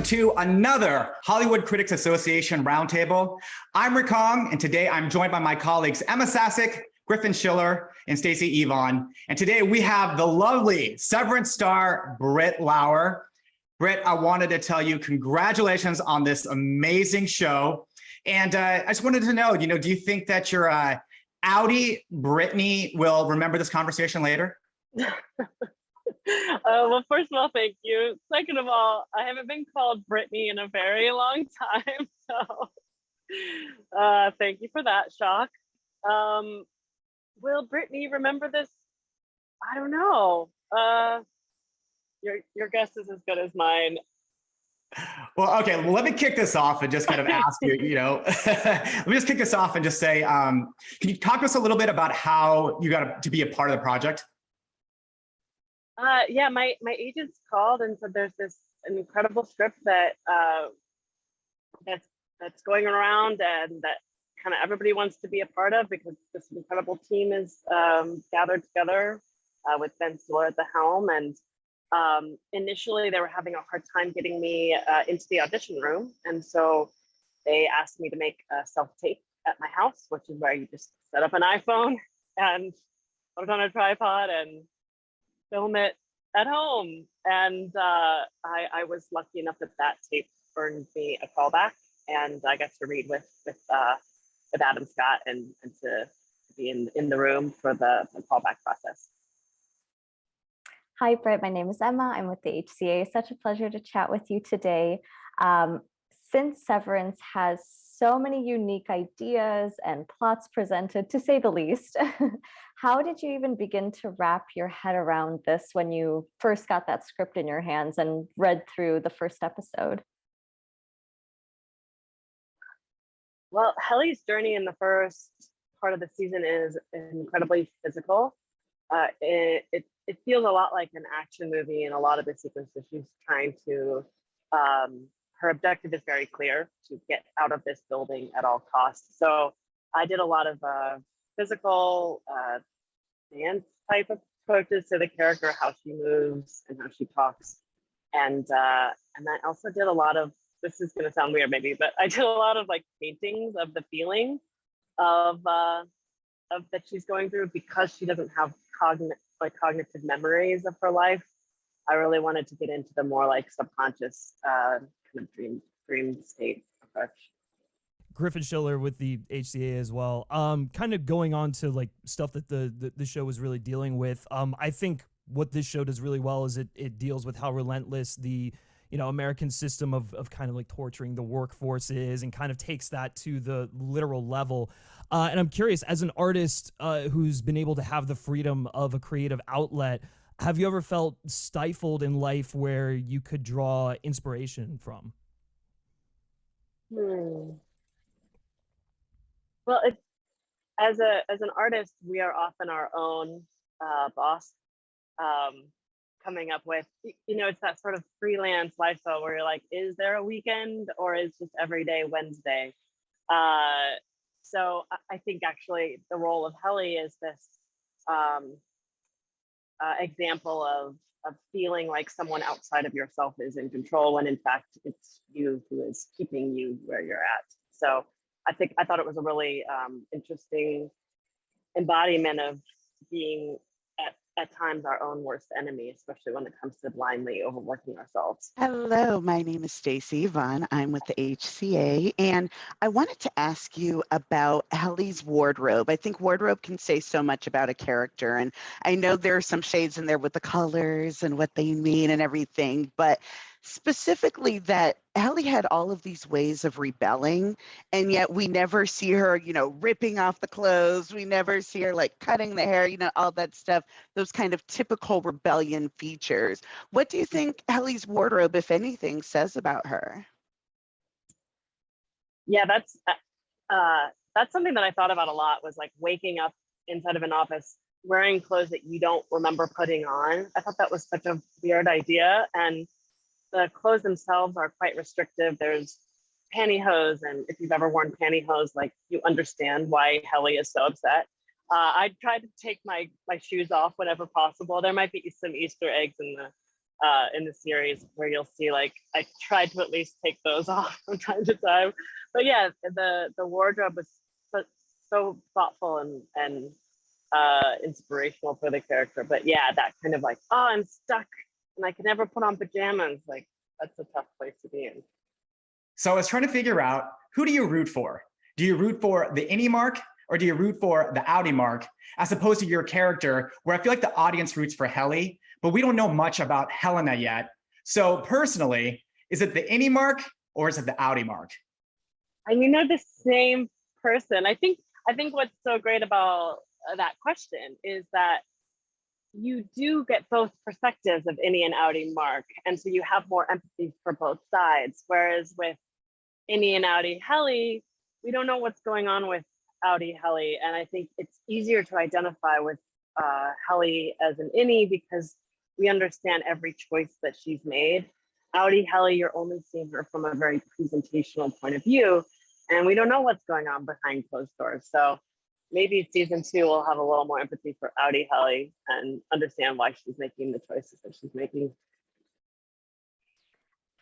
to another Hollywood Critics Association Roundtable. I'm Rick Hong, and today I'm joined by my colleagues Ema Sasic, Griffin, Schiller, and Stacey, Yvonne. And today we have the lovely Severance star, Britt Lauer. Britt, I wanted to tell you congratulations on this amazing show. And I just wanted to know, do you think that your Audi Brittany will remember this conversation later? Well, first of all, thank you. Second of all, I haven't been called Brittany in a very long time, so thank you for that, shock. Will Brittany remember this? I don't know. Your guess is as good as mine. Well, okay, well, let me kick this off and just kind of ask you, let me just kick this off and just say, can you talk to us a little bit about how you got to be a part of the project? Yeah, my agents called and said there's this incredible script that that's going around and that kind of everybody wants to be a part of because this incredible team is gathered together with Ben Stiller at the helm. And initially they were having a hard time getting me into the audition room. And so they asked me to make a self-tape at my house, which is where you just set up an iPhone and put it on a tripod and film it at home. And I was lucky enough that tape earned me a callback, and I got to read with Adam Scott and to be in the room for the callback process. Hi, Britt. My name is Emma. I'm with the HCA. Such a pleasure to chat with you today. Since Severance has so many unique ideas and plots presented, to say the least, how did you even begin to wrap your head around this when you first got that script in your hands and read through the first episode? Well, Helly's journey in the first part of the season is incredibly physical. It feels a lot like an action movie in a lot of the sequences. She's trying to, her objective is very clear, to get out of this building at all costs. So I did a lot of physical dance type of approaches to the character, how she moves and how she talks. And I also did a lot of, this is going to sound weird maybe, but I did a lot of like paintings of the feeling of that she's going through because she doesn't have cognitive memories of her life. I really wanted to get into the more like subconscious kind of dream state approach. Griffin, Schiller with the HCA as well. Kind of going on to like stuff that the show was really dealing with. I think what this show does really well is it deals with how relentless the American system of kind of like torturing the workforce is, and kind of takes that to the literal level. And I'm curious, as an artist who's been able to have the freedom of a creative outlet, have you ever felt stifled in life where you could draw inspiration from? Well, as an artist, we are often our own boss. Coming up with, it's that sort of freelance lifestyle where you're like, is there a weekend or is just every day Wednesday? So I think actually the role of Helly is this example of feeling like someone outside of yourself is in control when in fact it's you who is keeping you where you're at. So I thought it was a really interesting embodiment of being at times our own worst enemy, especially when it comes to blindly overworking ourselves. Hello, my name is Stacey, Yvonne. I'm with the HCA, and I wanted to ask you about Elises Wardrobe. I think wardrobe can say so much about a character, and I know there are some shades in there with the colors and what they mean and everything, but specifically that Helly had all of these ways of rebelling, and yet we never see her, ripping off the clothes. We never see her like cutting the hair, all that stuff, those kind of typical rebellion features. What do you think Elises Wardrobe, if anything, says about her? Yeah, that's something that I thought about a lot, was like waking up inside of an office wearing clothes that you don't remember putting on. I thought that was such a weird idea. And the clothes themselves are quite restrictive. There's pantyhose, and if you've ever worn pantyhose, like you understand why Helly is so upset. I tried to take my shoes off whenever possible. There might be some Easter eggs in in the series, where you'll see, like, I tried to at least take those off from time to time. But yeah, the wardrobe was so thoughtful and inspirational for the character. But yeah, that kind of like, oh, I'm stuck and I can never put on pajamas. Like, that's a tough place to be in. So I was trying to figure out, who do you root for? Do you root for the innie mark, or do you root for the outie mark, as opposed to your character, where I feel like the audience roots for Helly, but we don't know much about Helena yet. So personally, is it the innie mark or is it the outie mark? I mean, they're the same person. I think what's so great about that question is that you do get both perspectives of innie and outie mark, and so you have more empathy for both sides. Whereas with innie and outie Helly, we don't know what's going on with outie Helly, and I think it's easier to identify with Helly as an innie because we understand every choice that she's made. Outie Helly, you're only seeing her from a very presentational point of view, and we don't know what's going on behind closed doors. So maybe season 2 will have a little more empathy for outie Helly and understand why she's making the choices that she's making.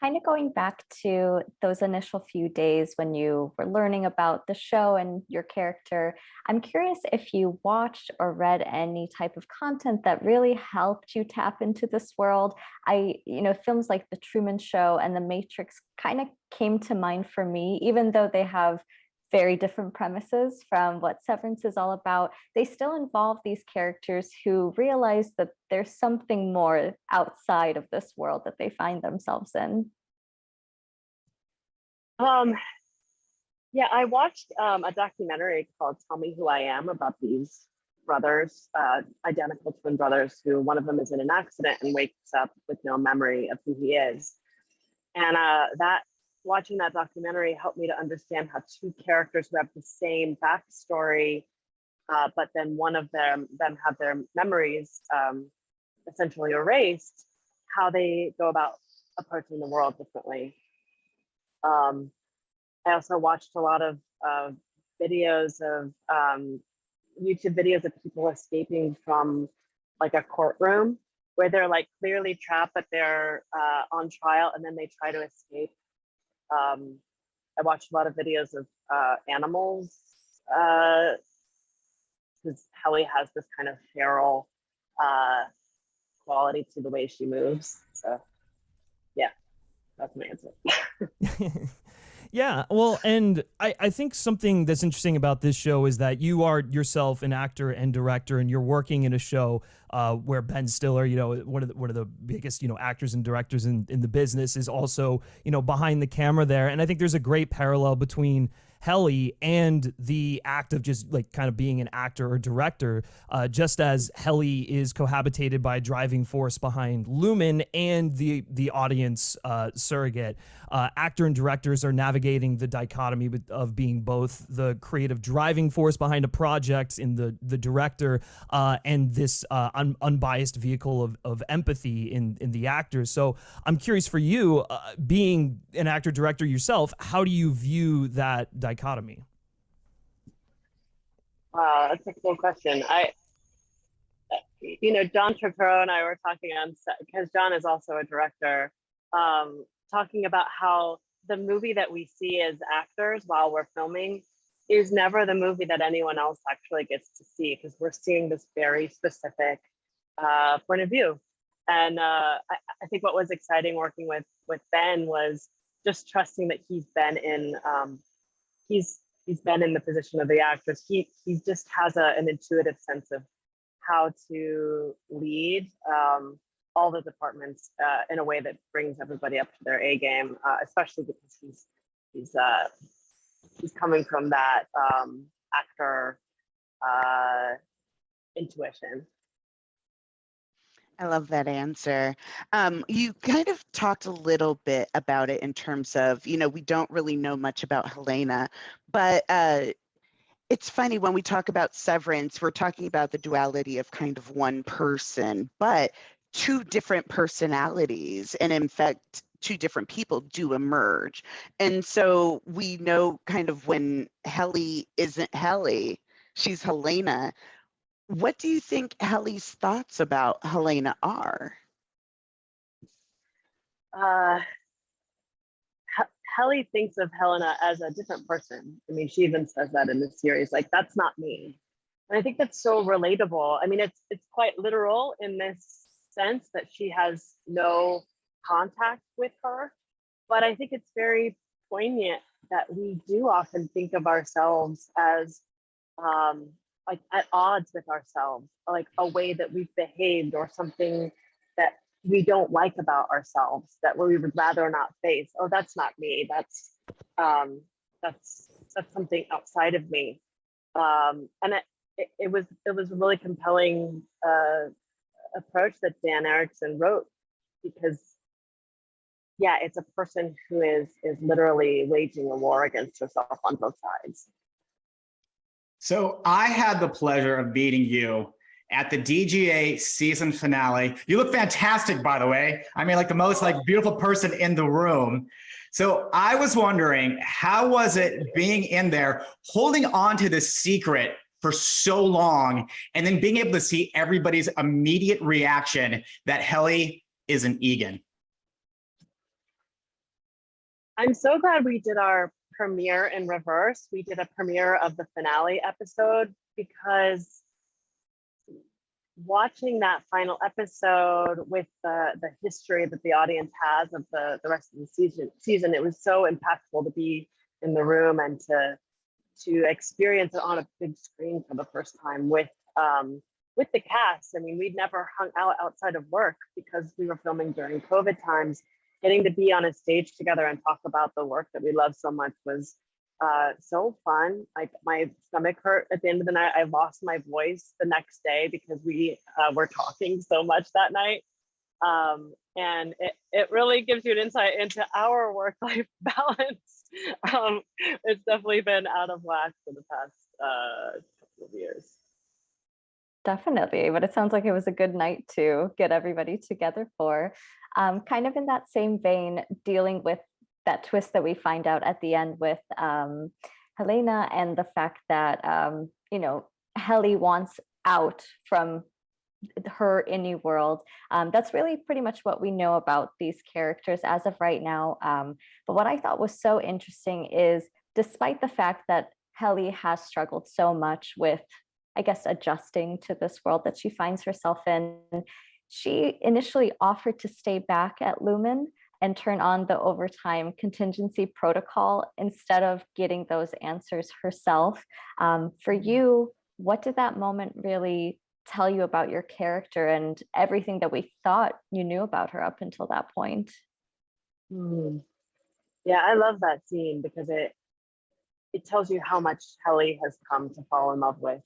Kind of going back to those initial few days when you were learning about the show and your character, I'm curious if you watched or read any type of content that really helped you tap into this world. Films like The Truman Show and The Matrix kind of came to mind for me, even though they have very different premises from what Severance is all about. They still involve these characters who realize that there's something more outside of this world that they find themselves in. Yeah, I watched a documentary called Tell Me Who I Am about these brothers, identical twin brothers, who one of them is in an accident and wakes up with no memory of who he is. And watching that documentary helped me to understand how two characters who have the same backstory, but then one of them have their memories essentially erased, how they go about approaching the world differently. I also watched a lot of videos of YouTube videos of people escaping from like a courtroom where they're like clearly trapped, but they're on trial, and then they try to escape. I watched a lot of videos of animals, because Helly has this kind of feral quality to the way she moves. So yeah, that's my answer. Yeah, well, and I think something that's interesting about this show is that you are yourself an actor and director, and you're working in a show where Ben Stiller, one of the biggest, actors and directors in the business, is also, behind the camera there. And I think there's a great parallel between Helly and the act of just like kind of being an actor or director, just as Helly is cohabitated by a driving force behind Lumon and the audience surrogate. Actor and directors are navigating the dichotomy of being both the creative driving force behind a project in the director and this unbiased vehicle of empathy in the actors. So I'm curious for you, being an actor director yourself, how do you view that dichotomy? Wow, that's a cool question. John Turturro and I were talking on set, because John is also a director, talking about how the movie that we see as actors while we're filming is never the movie that anyone else actually gets to see, because we're seeing this very specific point of view. And I think what was exciting working with Ben was just trusting that he's been in the position of the actress. He just has an intuitive sense of how to lead all the departments in a way that brings everybody up to their A game, especially because he's coming from that actor intuition. I love that answer. You kind of talked a little bit about it in terms of, we don't really know much about Helena, but it's funny when we talk about Severance, we're talking about the duality of kind of one person, but two different personalities, and in fact, two different people do emerge. And so we know kind of when Helly isn't Helly, she's Helena. What do you think Helly's thoughts about Helena are? uh, Helly thinks of Helena as a different person. I mean, she even says that in the series, like, that's not me. And I think that's so relatable. I mean, it's quite literal in this sense that she has no contact with her, but I think it's very poignant that we do often think of ourselves as like at odds with ourselves, like a way that we've behaved or something that we don't like about ourselves that we would rather not face. Oh, that's not me. That's something outside of me. And it was a really compelling approach that Dan Erickson wrote, because yeah, it's a person who is literally waging a war against herself on both sides. So I had the pleasure of meeting you at the DGA season finale. You look fantastic, by the way. I mean, like the most like beautiful person in the room. So I was wondering, how was it being in there, holding on to this secret for so long, and then being able to see everybody's immediate reaction that Helly is an Egan? I'm so glad we did our premiere in reverse. We did a premiere of the finale episode, because watching that final episode with the history that the audience has of the rest of the season, it was so impactful to be in the room and to experience it on a big screen for the first time with the cast. I mean, we'd never hung out outside of work because we were filming during COVID times. Getting to be on a stage together and talk about the work that we love so much was so fun. Like, my stomach hurt at the end of the night. I lost my voice the next day because we were talking so much that night. And it really gives you an insight into our work-life balance. It's definitely been out of whack for the past couple of years. Definitely, but it sounds like it was a good night to get everybody together for. Kind of in that same vein, dealing with that twist that we find out at the end with Helena, and the fact that Helly wants out from her indie world. That's really pretty much what we know about these characters as of right now. But what I thought was so interesting is, despite the fact that Helly has struggled so much with, I guess, adjusting to this world that she finds herself in, she initially offered to stay back at Lumon and turn on the overtime contingency protocol instead of getting those answers herself. For you, what did that moment really tell you about your character and everything that we thought you knew about her up until that point? Yeah, I love that scene because it tells you how much Helly has come to fall in love with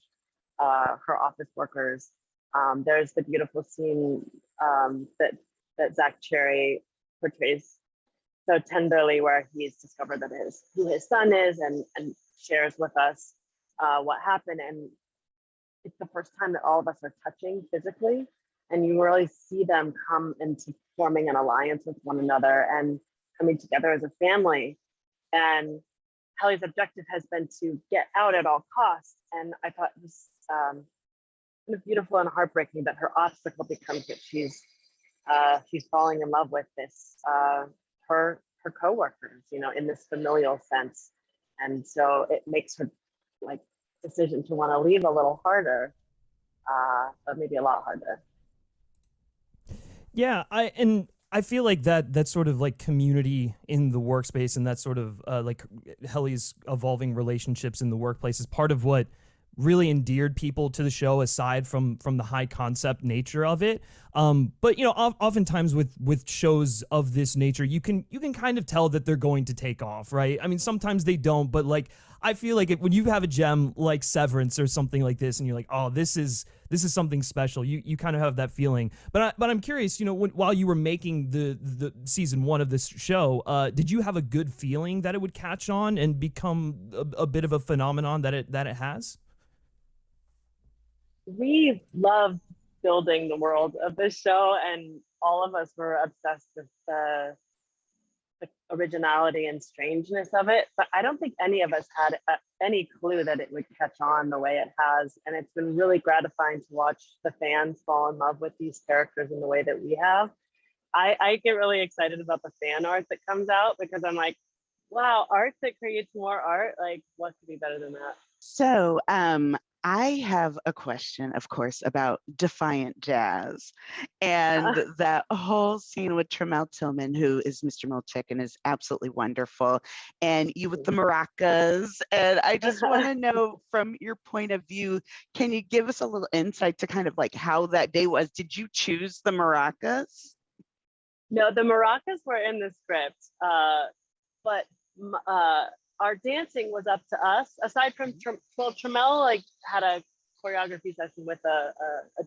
her office workers. There's the beautiful scene that Zach Cherry portrays so tenderly, where he's discovered that who his son is, and shares with us what happened. And it's the first time that all of us are touching physically, and you really see them come into forming an alliance with one another and coming together as a family. And Helly's objective has been to get out at all costs. And I thought it was kind of beautiful and heartbreaking that her obstacle becomes that she's falling in love with her coworkers, in this familial sense. And so it makes her decision to want to leave a little harder, but maybe a lot harder. Yeah, I feel like that sort of like community in the workspace, and that sort of like Helly's evolving relationships in the workplace is part of what really endeared people to the show, aside from the high concept nature of it. But oftentimes with shows of this nature, you can kind of tell that they're going to take off, right? I mean, sometimes they don't, but like I feel like when you have a gem like Severance or something like this, and you're like, oh, this is something special, you kind of have that feeling. But I'm curious, while you were making the season 1 of this show, did you have a good feeling that it would catch on and become a bit of a phenomenon that it has? We loved building the world of this show, and all of us were obsessed with the originality and strangeness of it. But I don't think any of us had any clue that it would catch on the way it has. And it's been really gratifying to watch the fans fall in love with these characters in the way that we have. I get really excited about the fan art that comes out because I'm like, wow, art that creates more art. Like, what could be better than that? So, I have a question, of course, about Defiant Jazz and that whole scene with Tremel Tillman, who is Mr. Milchick and is absolutely wonderful, and you with the maracas. And I just want to know, from your point of view, can you give us a little insight to kind of like how that day was? Did you choose the maracas? No, the maracas were in the script, but our dancing was up to us. Aside from, Tremel like had a choreography session with a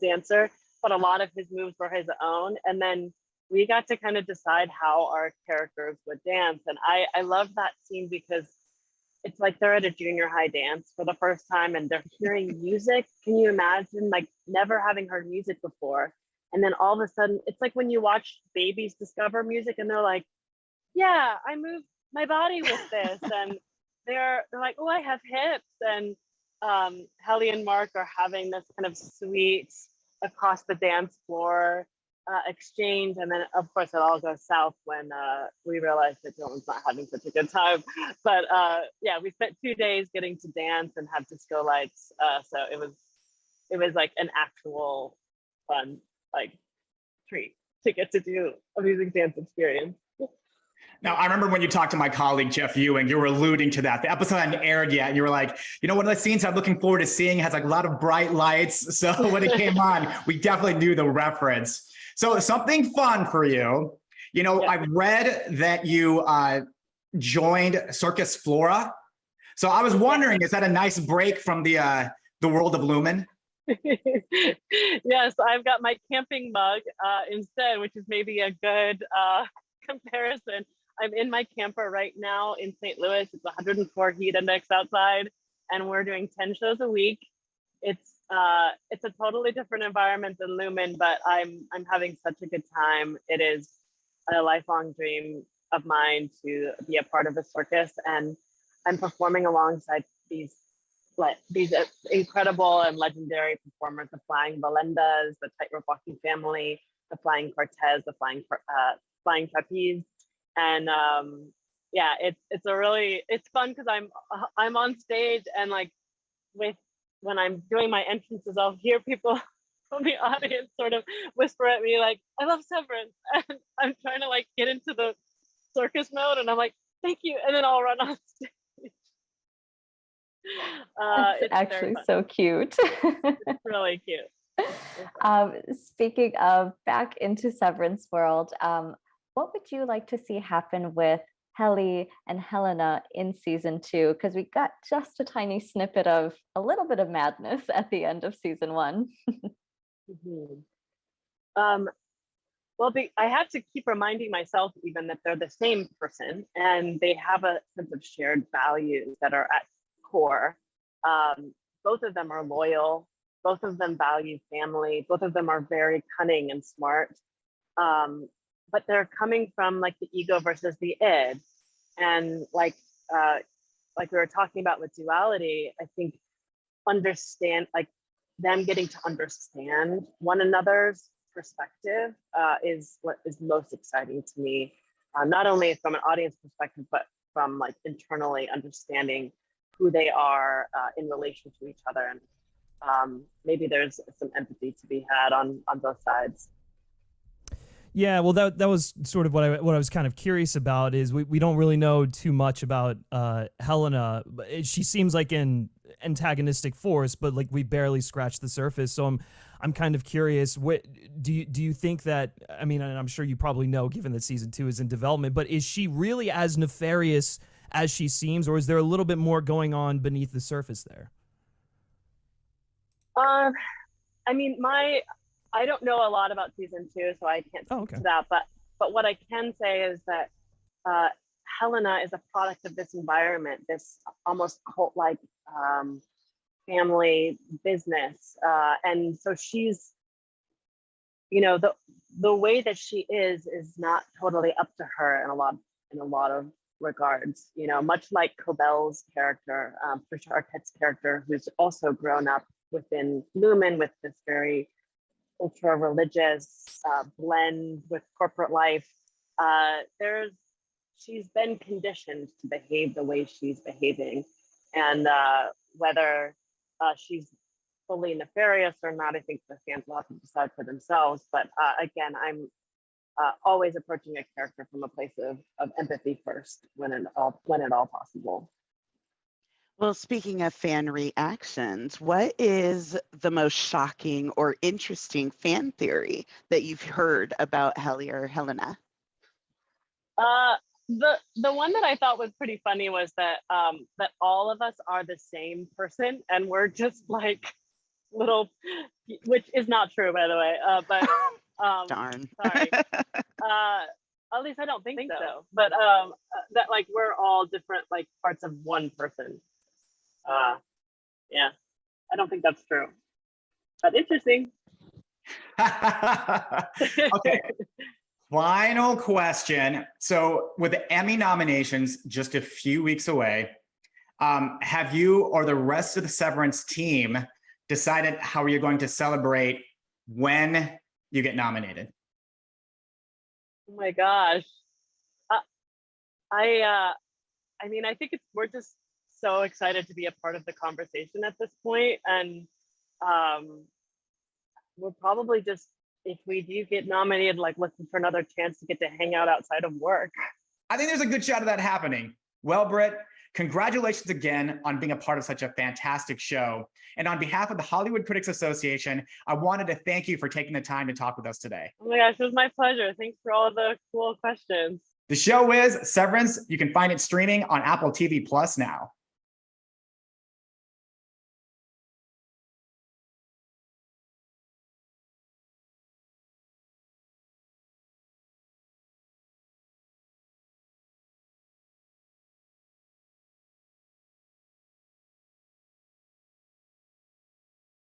dancer, but a lot of his moves were his own. And then we got to kind of decide how our characters would dance. And I love that scene because it's like they're at a junior high dance for the first time and they're hearing music. Can you imagine like never having heard music before? And then all of a sudden, it's like when you watch babies discover music and they're like, yeah, I moved my body with this. And they're like, oh, I have hips. And Helly and Mark are having this kind of sweet across the dance floor exchange. And then of course it all goes south when we realize that Dylan's not having such a good time. But yeah, we spent 2 days getting to dance and have disco lights. So it was like an actual fun like treat to get to do a music dance experience. Now, I remember when you talked to my colleague, Jeff Ewing, you were alluding to that. The episode hadn't aired yet. And you were like, you know, one of the scenes I'm looking forward to seeing has like a lot of bright lights. So when it came on, we definitely knew the reference. So something fun for you. You know, Yeah. I've read that you joined Circus Flora. So I was wondering, is that a nice break from the world of Lumon? Yes, I've got my camping mug instead, which is maybe a good comparison. I'm in my camper right now in St. Louis. It's 104 heat index outside, and we're doing 10 shows a week. It's a totally different environment than Lumon, but I'm having such a good time. It is a lifelong dream of mine to be a part of a circus, and I'm performing alongside these incredible and legendary performers: the Flying Valendas, the Tightrope Walking Family, the Flying Cortez, the Flying Trapeze. And yeah, it's fun because I'm on stage, and like when I'm doing my entrances, I'll hear people from the audience sort of whisper at me like, I love Severance. And I'm trying to like get into the circus mode, and I'm like, thank you, and then I'll run on stage. It's actually so cute. It's really cute. Speaking of back into Severance world, what would you like to see happen with Helly and Helena in season 2? Because we got just a tiny snippet of a little bit of madness at the end of season 1. Well, I have to keep reminding myself even that they're the same person and they have a sense of shared values that are at core. Both of them are loyal. Both of them value family. Both of them are very cunning and smart. But they're coming from like the ego versus the id. And like we were talking about with duality, I think them getting to understand one another's perspective is what is most exciting to me, not only from an audience perspective, but from like internally understanding who they are in relation to each other. And maybe there's some empathy to be had on both sides. Yeah, well, that was sort of what I was kind of curious about. Is we don't really know too much about Helena. She seems like an antagonistic force, but like we barely scratched the surface. So I'm kind of curious. What do you think that? I mean, and I'm sure you probably know, given that season 2 is in development. But is she really as nefarious as she seems, or is there a little bit more going on beneath the surface there? I mean, I don't know a lot about season 2, so I can't speak to that. But what I can say is that Helena is a product of this environment, this almost cult-like family business, and so she's, you know, the way that she is not totally up to her in a lot of regards. You know, much like Cobell's character, Patricia Arquette's character, who's also grown up within Lumon with this very ultra religious blend with corporate life. She's been conditioned to behave the way she's behaving, and whether she's fully nefarious or not, I think the fans will have to decide for themselves. But again, I'm always approaching a character from a place of empathy first, when at all possible. Well, speaking of fan reactions, what is the most shocking or interesting fan theory that you've heard about Helly or Helena? The one that I thought was pretty funny was that that all of us are the same person, and we're just like little, which is not true, by the way. But Darn. sorry. At least I don't think so. But that like we're all different like parts of one person. Yeah, I don't think that's true. But interesting. Okay. Final question. So with the Emmy nominations just a few weeks away, have you or the rest of the Severance team decided how you're going to celebrate when you get nominated? Oh my gosh. I mean, I think we're just so excited to be a part of the conversation at this point, and we're probably just, if we do get nominated, like looking for another chance to get to hang out outside of work. I think there's a good shot of that happening. Well, Britt, congratulations again on being a part of such a fantastic show. And on behalf of the Hollywood Critics Association, I wanted to thank you for taking the time to talk with us today. Oh my gosh, it was my pleasure. Thanks for all the cool questions. The show is Severance. You can find it streaming on Apple TV Plus now.